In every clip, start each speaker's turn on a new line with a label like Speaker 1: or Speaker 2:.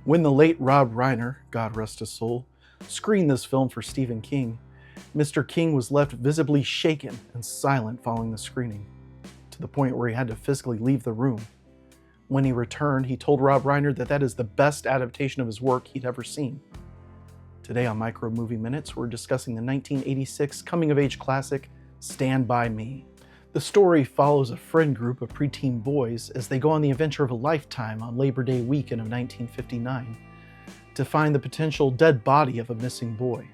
Speaker 1: When the late Rob Reiner, God rest his soul, screened this film for Stephen King, Mr. King was left visibly shaken and silent following the screening, to the point where he had to physically leave the room. When he returned, he told Rob Reiner that that is the best adaptation of his work he'd ever seen. Today on Micro Movie Minutes, we're discussing the 1986 coming-of-age classic, Stand By Me. The story follows a friend group of preteen boys as they go on the adventure of a lifetime on Labor Day weekend of 1959 to find the potential dead body of a missing boy.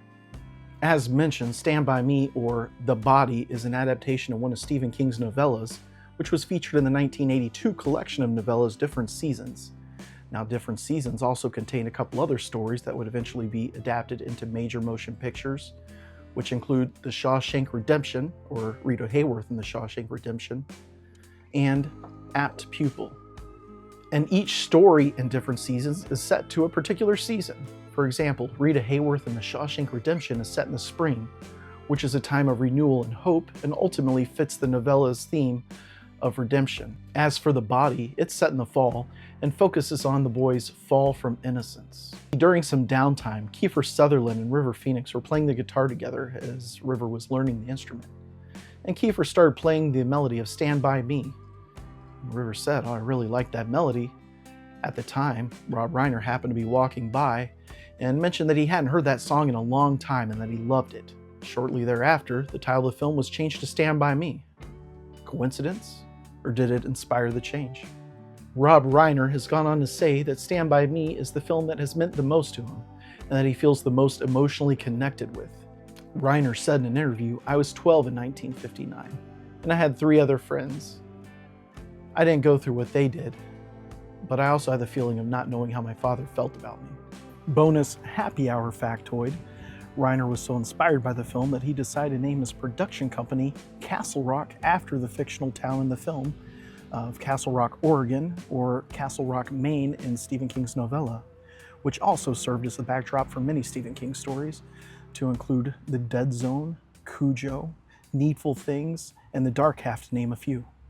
Speaker 1: As mentioned, Stand By Me, or The Body, is an adaptation of one of Stephen King's novellas, which was featured in the 1982 collection of novellas Different Seasons. Now, Different Seasons also contained a couple other stories that would eventually be adapted into major motion pictures, which include The Shawshank Redemption, or Rita Hayworth in The Shawshank Redemption, and Apt Pupil. And each story in Different Seasons is set to a particular season. For example, Rita Hayworth in The Shawshank Redemption is set in the spring, which is a time of renewal and hope, and ultimately fits the novella's theme of redemption. As for The Body, it's set in the fall and focuses on the boy's fall from innocence. During some downtime, Kiefer Sutherland and River Phoenix were playing the guitar together as River was learning the instrument. And Kiefer started playing the melody of Stand By Me. River said, "Oh, I really like that melody." At the time, Rob Reiner happened to be walking by and mentioned that he hadn't heard that song in a long time and that he loved it. Shortly thereafter, the title of the film was changed to Stand By Me. Coincidence? Or did it inspire the change? Rob Reiner has gone on to say that Stand By Me is the film that has meant the most to him, and that he feels the most emotionally connected with. Reiner said in an interview, "I was 12 in 1959, and I had 3 other friends. I didn't go through what they did, but I also had the feeling of not knowing how my father felt about me." Bonus happy hour factoid: Reiner was so inspired by the film that he decided to name his production company Castle Rock after the fictional town in the film of Castle Rock, Oregon, or Castle Rock, Maine in Stephen King's novella, which also served as the backdrop for many Stephen King stories, to include The Dead Zone, Cujo, Needful Things, and The Dark Half, to name a few.